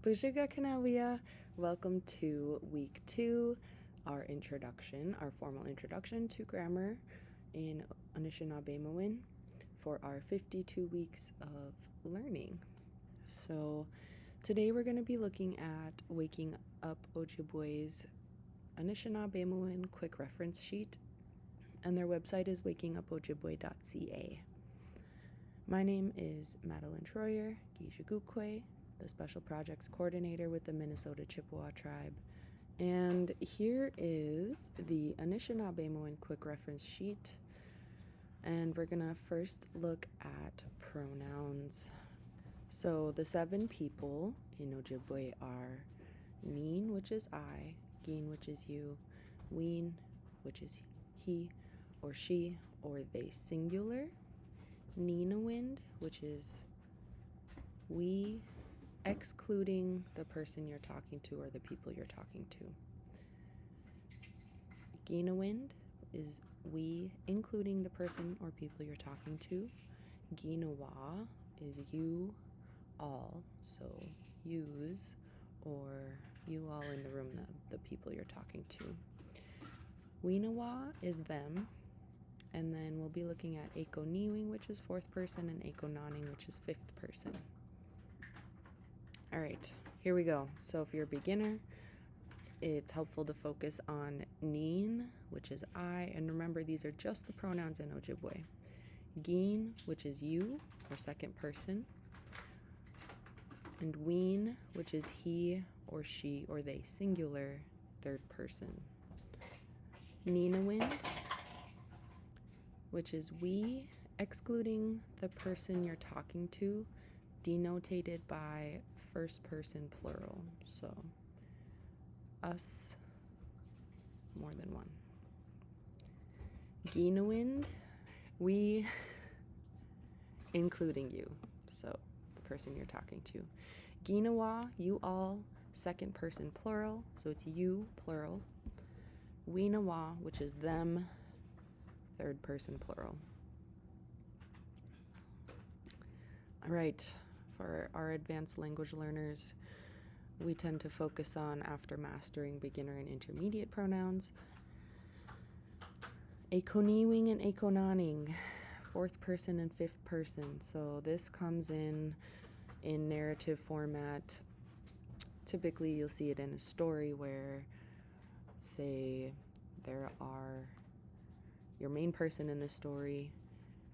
Bujiga Kanawia. Welcome to week 2, our formal introduction to grammar in Anishinaabemowin for our 52 weeks of learning. So today we're going to be looking at Waking Up Ojibwe's Anishinaabemowin Quick Reference Sheet, and their website is wakingupojibwe.ca. My name is Madeline Treuer, the Special Projects Coordinator with the Minnesota Chippewa Tribe. And here is the Anishinaabemowin Quick Reference Sheet. And we're going to first look at pronouns. So the 7 people in Ojibwe are Niin, which is I, giin, which is you, wiin, which is he or she or they singular, niinawind, which is we, excluding the person you're talking to or the people you're talking to. Giinawind is we, including the person or people you're talking to. Giinawaa is you all, so yous or you all in the room, the people you're talking to. Wiinawaa is them, and then we'll be looking at niinawind, which is 4th person, and niinawind, which is 5th person. All right, here we go. So if you're a beginner, it's helpful to focus on Niin, which is I, and remember these are just the pronouns in Ojibwe. Giin, which is you, or 2nd person, and wiin, which is he or she or they singular, 3rd person. Niinawind, which is we, excluding the person you're talking to, denotated by 1st person plural, so us, more than one. Giinawind, we, including you, so the person you're talking to. Giinawaa, you all, 2nd person plural, so it's you, plural. Wiinawaa, which is them, 3rd person plural. All right. For our advanced language learners, we tend to focus on, after mastering beginner and intermediate pronouns, niinawind and niinawind, 4th person and 5th person. So this comes in narrative format. Typically, you'll see it in a story where, say, your main person in the story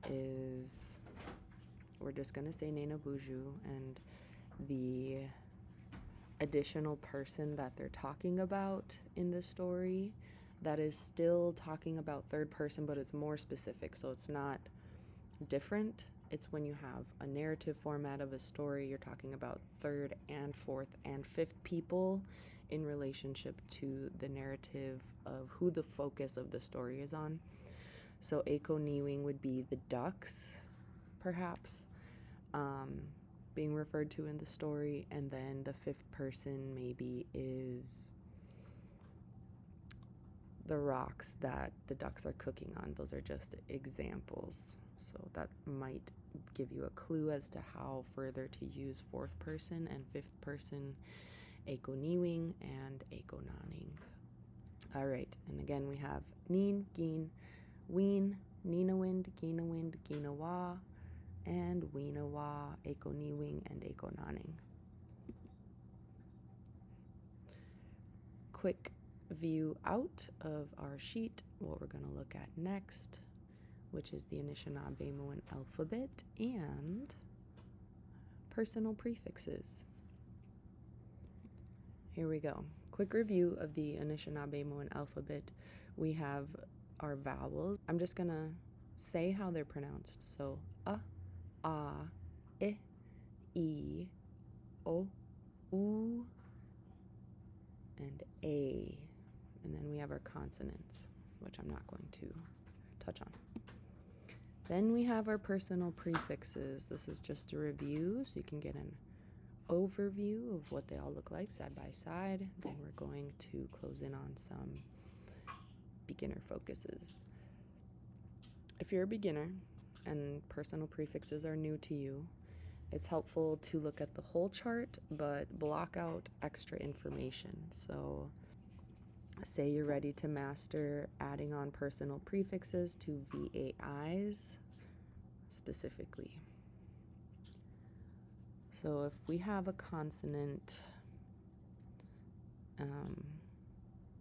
is, we're just going to say Nanabuju, and the additional person that they're talking about in the story that is still talking about 3rd person, but it's more specific, so it's not different. It's when you have a narrative format of a story, you're talking about 3rd and 4th and 5th people in relationship to the narrative of who the focus of the story is on. So niinawind would be the ducks, perhaps, being referred to in the story, and then the 5th person maybe is the rocks that the ducks are cooking on. Those are just examples, so that might give you a clue as to how further to use 4th person and 5th person niinawind and niinawind. All right, and again we have Niin, giin, wiin, niinawind, giinawind, giinawaa, and wiinawaa, niinawind, and niinawind. Quick view out of our sheet, what we're going to look at next, which is the Anishinaabemowin alphabet and personal prefixes. Here we go. Quick review of the Anishinaabemowin alphabet. We have our vowels. I'm just going to say how they're pronounced. So, a, I, o, u, and a. And then we have our consonants, which I'm not going to touch on. Then we have our personal prefixes. This is just a review, so you can get an overview of what they all look like side by side. Then we're going to close in on some beginner focuses. If you're a beginner and personal prefixes are new to you, it's helpful to look at the whole chart, but block out extra information. So say you're ready to master adding on personal prefixes to VAIs specifically. So if we have a consonant,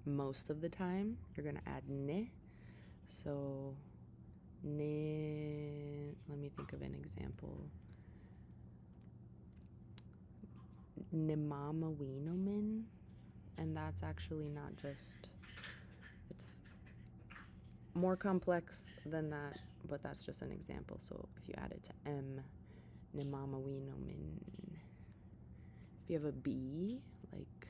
most of the time, you're going to add ni. So ni, let me think of an example. Niinawind, and that's actually not just, it's more complex than that, but that's just an example. So if you add it to M, Niinawind. If you have a B, like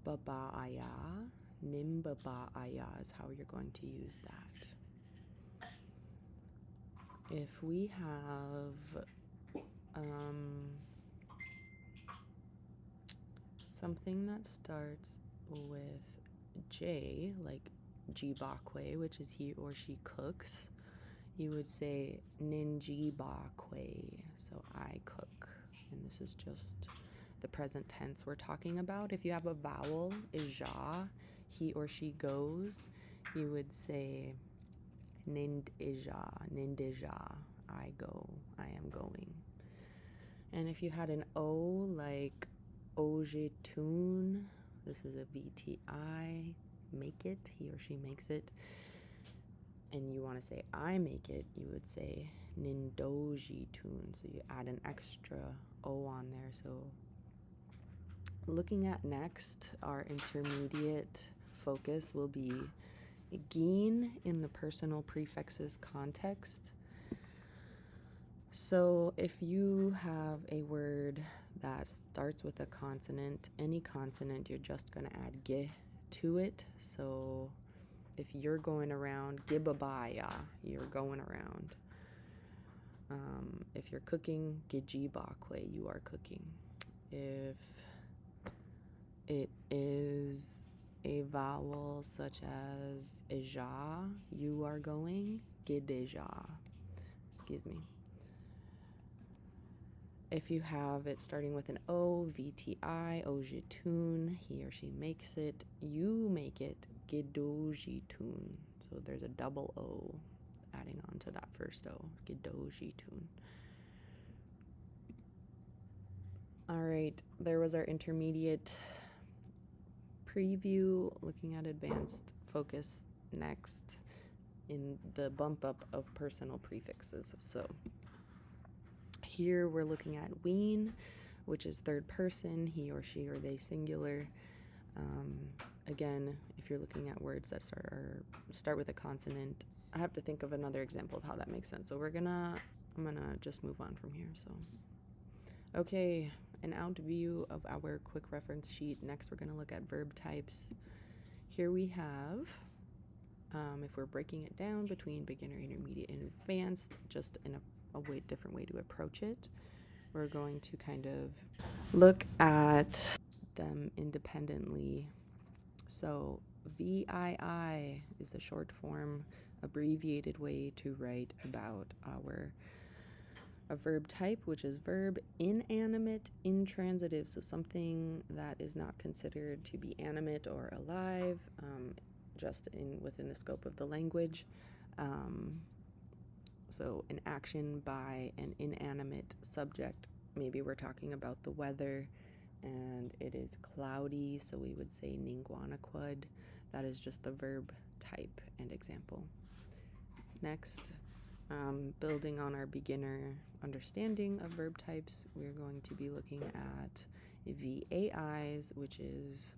babaaya, nimbabaaya is how you're going to use that. If we have something that starts with J, like jibakwe, which is he or she cooks, you would say ninjibakwe, so I cook. And this is just the present tense we're talking about. If you have a vowel, ija, he or she goes, you would say nindija, I go, I am going. And if you had an O, like ojetun, this is a VTI, make it, he or she makes it, and you want to say I make it, you would say nindojitun, so you add an extra O on there. So looking at next, our intermediate focus will be giin in the personal prefixes context. So if you have a word that starts with a consonant, any consonant, you're just going to add gi to it. So if you're going around, gibabaya, you're going around. If you're cooking, gijibakwe, you are cooking. If it is a vowel such as ija, you are going, gideja. Excuse me. If you have it starting with an O, VTI, ojetun, he or she makes it, you make it, gidojitun. So there's a double O adding on to that first O, gidojitun. All right, there was our intermediate preview, looking at advanced focus next in the bump up of personal prefixes. So here we're looking at wiin, which is third person, he or she or they singular. Again, if you're looking at words that start with a consonant, I have to think of another example of how that makes sense. So I'm gonna just move on from here. So, okay, an out view of our quick reference sheet. Next, we're gonna look at verb types. Here we have, if we're breaking it down between beginner, intermediate, and advanced, just in a different way to approach it, we're going to kind of look at them independently. So VII is a short form, abbreviated way to write about a verb type, which is verb inanimate, intransitive, so something that is not considered to be animate or alive, just within the scope of the language. So an action by an inanimate subject. Maybe we're talking about the weather and it is cloudy, so we would say ningwanakwud. That is just the verb type and example. Next, building on our beginner understanding of verb types, we're going to be looking at VAIs, which is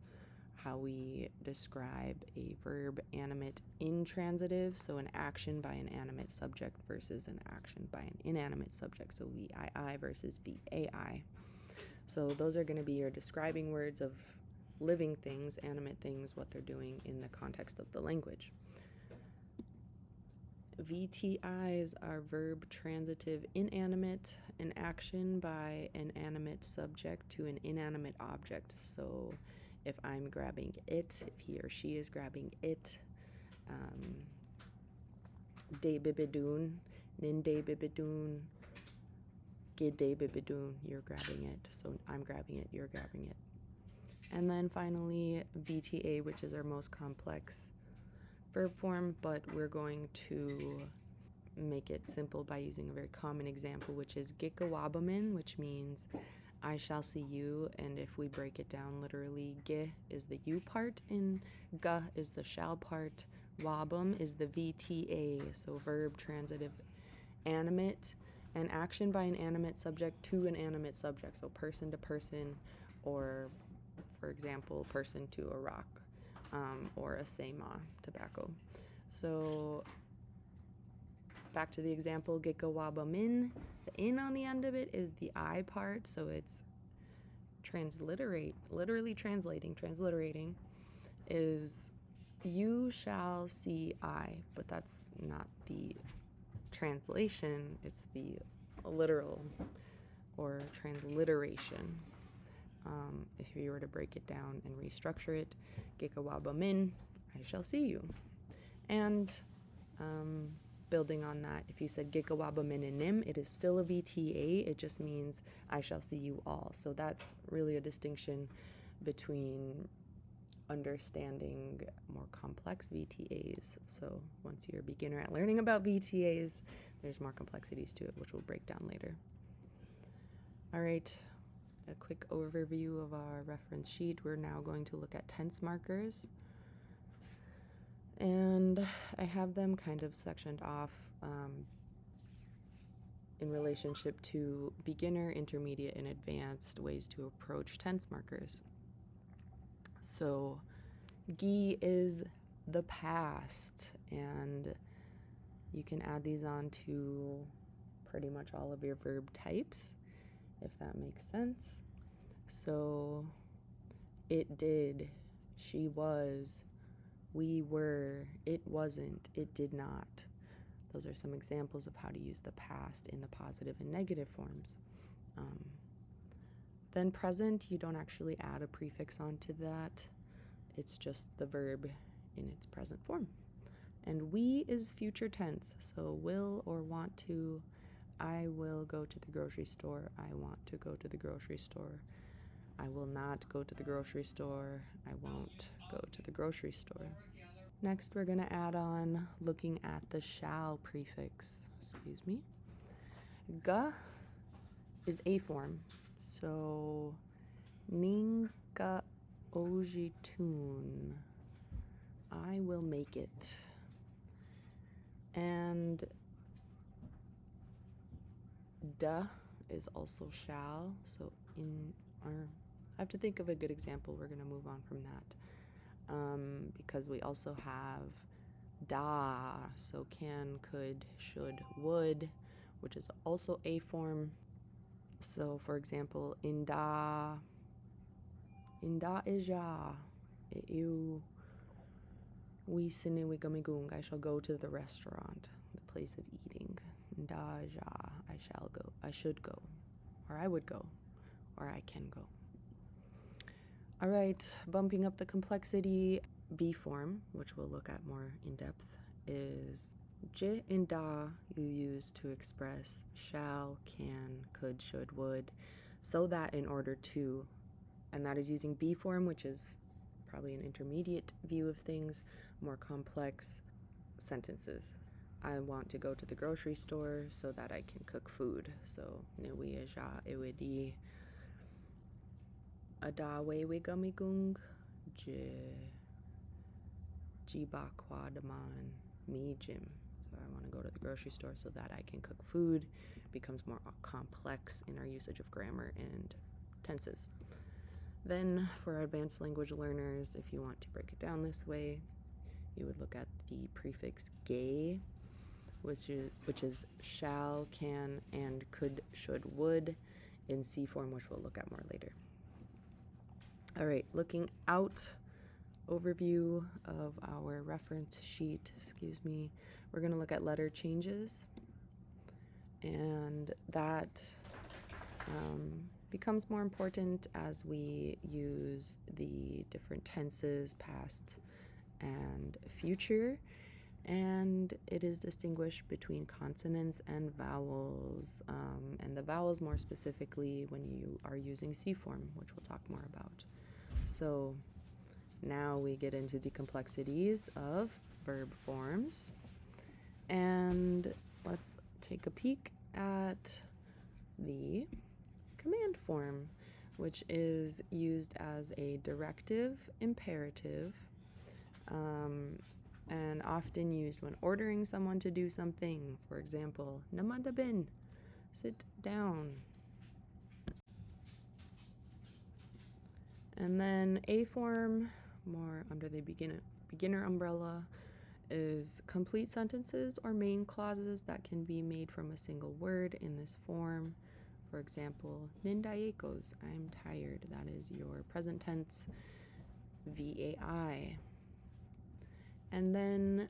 how we describe a verb animate intransitive, so an action by an animate subject versus an action by an inanimate subject, so VII versus VAI. So those are going to be your describing words of living things, animate things, what they're doing in the context of the language. VTIs are verb transitive inanimate, an action by an animate subject to an inanimate object. So if I'm grabbing it, if he or she is grabbing it, de bibidun, Ninde bibidun, gide bibidun, you're grabbing it. So I'm grabbing it, you're grabbing it. And then finally, VTA, which is our most complex verb form, but we're going to make it simple by using a very common example, which is Gikawabamin, which means I shall see you. And if we break it down literally, ge is the you part and ga is the shall part. Wabum is the VTA, so verb, transitive, animate, and action by an animate subject to an animate subject, so person to person, or for example, person to a rock, or a sema, tobacco. So back to the example, Gikawabamin. The in on the end of it is the I part, so it's literally transliterating is you shall see I, but that's not the translation, it's the literal or transliteration. If you were to break it down and restructure it, Gikawabamin, I shall see you. And building on that, if you said Gikawabamin, it is still a VTA. It just means I shall see you all. So that's really a distinction between understanding more complex VTAs. So once you're a beginner at learning about VTAs, there's more complexities to it, which we'll break down later. All right, a quick overview of our reference sheet. We're now going to look at tense markers. And I have them kind of sectioned off in relationship to beginner, intermediate, and advanced ways to approach tense markers. So, gi is the past, and you can add these on to pretty much all of your verb types, if that makes sense. So, it did, she was, we were, it wasn't, it did not. Those are some examples of how to use the past in the positive and negative forms. Then present, you don't actually add a prefix onto that. It's just the verb in its present form. And we is future tense, so will or want to. I will go to the grocery store. I want to go to the grocery store. I will not go to the grocery store. I won't go to the grocery store. Next, we're going to add on looking at the shall prefix. Ga is a form. So, ninka ojitun. I will make it. And da is also shall. So, I have to think of a good example. We're going to move on from that. Because we also have da, so can, could, should, would, which is also a form. So, for example, inda ija, eu, we sine we gamigung, I shall go to the restaurant, the place of eating. Inda ija, I shall go, I should go, or I would go, or I can go. All right, bumping up the complexity, B form, which we'll look at more in depth, is j and da you use to express shall, can, could, should, would, so that in order to, and that is using B form, which is probably an intermediate view of things, more complex sentences. I want to go to the grocery store so that I can cook food. So, niwi ja iwidi. Adawe wigamigung jibakwadman mi jim. So I want to go to the grocery store so that I can cook food. Becomes more complex in our usage of grammar and tenses. Then for our advanced language learners, if you want to break it down this way, you would look at the prefix ge, which is shall, can, and could, should, would in C form, which we'll look at more later. All right, looking out, overview of our reference sheet, we're going to look at letter changes, and that becomes more important as we use the different tenses, past and future, And it is distinguished between consonants and vowels, and the vowels more specifically when you are using C form, which we'll talk more about. So now we get into the complexities of verb forms, and let's take a peek at the command form, which is used as a directive imperative, and often used when ordering someone to do something. For example, namadabin, sit down. And then A form, more under the beginner umbrella, is complete sentences or main clauses that can be made from a single word in this form. For example, nindayekos, I'm tired. That is your present tense VAI. And then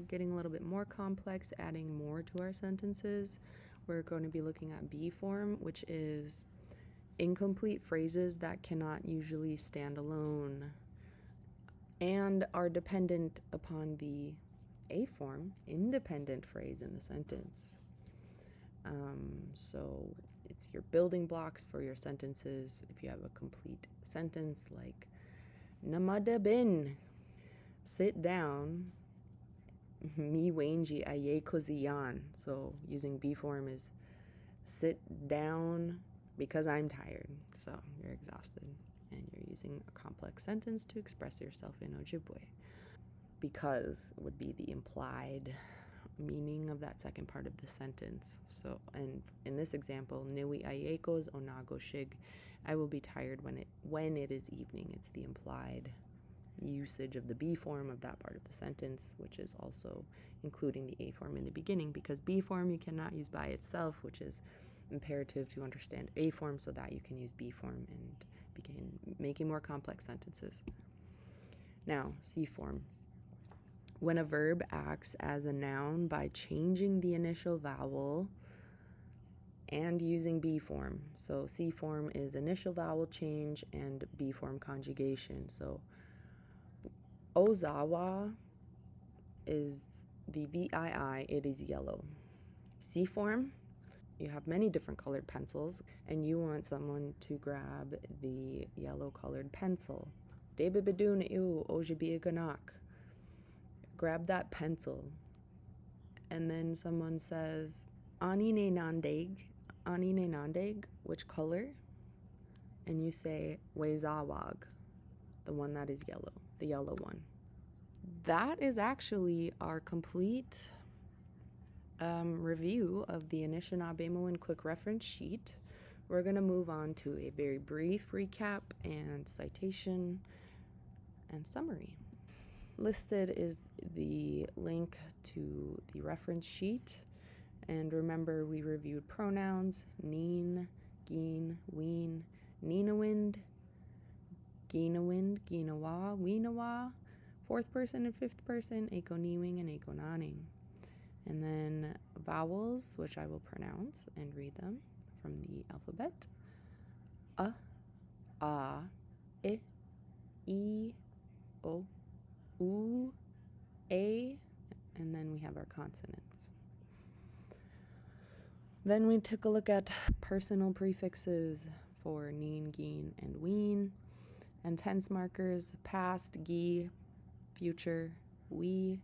getting a little bit more complex, adding more to our sentences, we're going to be looking at B form, which is incomplete phrases that cannot usually stand alone and are dependent upon the A form, independent phrase in the sentence. So it's your building blocks for your sentences. If you have a complete sentence like namadabin, sit down, mi wenji aye koziyan. So using B form is sit down because I'm tired. So you're exhausted and you're using a complex sentence to express yourself in Ojibwe. Because would be the implied meaning of that second part of the sentence. So, and in this example, niwi ayekos onago shig, I will be tired when it is evening. It's the implied usage of the B form of that part of the sentence, which is also including the A form in the beginning, because B form you cannot use by itself, which is imperative to understand A form so that you can use B form and begin making more complex sentences. Now, C form. When a verb acts as a noun by changing the initial vowel and using B form. So C form is initial vowel change and B form conjugation. So Ozawa is the VII, it is yellow. C form, you have many different colored pencils and you want someone to grab the yellow colored pencil. Debibidun iu Ojibwemowin. Grab that pencil. And then someone says, Anishinaabemowin, which color? And you say, Wezawag, the one that is yellow, the yellow one. That is actually our complete review of the Anishinaabemowin Quick Reference Sheet. We're going to move on to a very brief recap and citation and summary. Listed is the link to the reference sheet. And remember, we reviewed pronouns, Niin, giin, wiin, niinawind, giinawind, giinawaa, wiinawaa, fourth person and fifth person, akoniwing and akonaning. And then vowels, which I will pronounce and read them from the alphabet. A, I, O, U, A, and then we have our consonants. Then we took a look at personal prefixes for Niin, giin, and wiin, and tense markers, past, gi, future, we,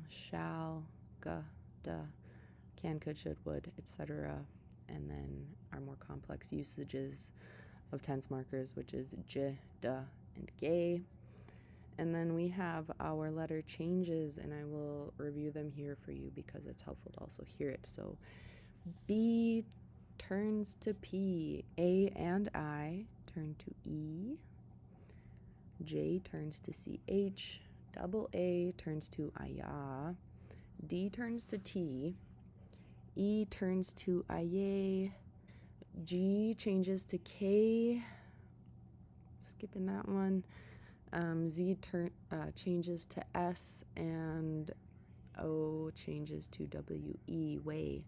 shall, ga, da, can, could, should, would, etc. And then our more complex usages of tense markers, which is j, da, and gay. And then we have our letter changes, and I will review them here for you because it's helpful to also hear it. So B turns to P, A and I turn to E, J turns to CH, double A turns to aya, D turns to T, E turns to aye, G changes to K, skipping that one, Z changes to S, and O changes to W-E, way.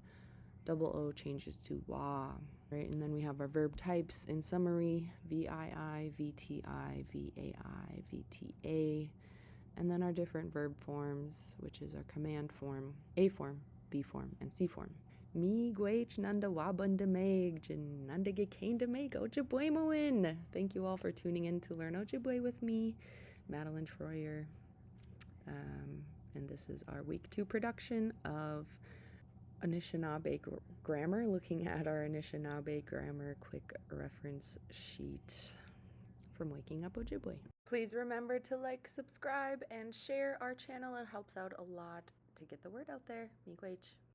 Double O changes to wa. Right, and then we have our verb types in summary, VII, VTI, VAI, VTA, And then our different verb forms, which is our command form, A form, B form, and C form. Mi gwech nanda wabunda meg, nanda gekenda meg Ojibwemowin. Thank you all for tuning in to learn Ojibwe with me, Madeline Treuer. And this is our week 2 production of Anishinaabe grammar, looking at our Anishinaabe grammar quick reference sheet from Waking Up Ojibwe. Please remember to like, subscribe, and share our channel. It helps out a lot to get the word out there. Miigwech.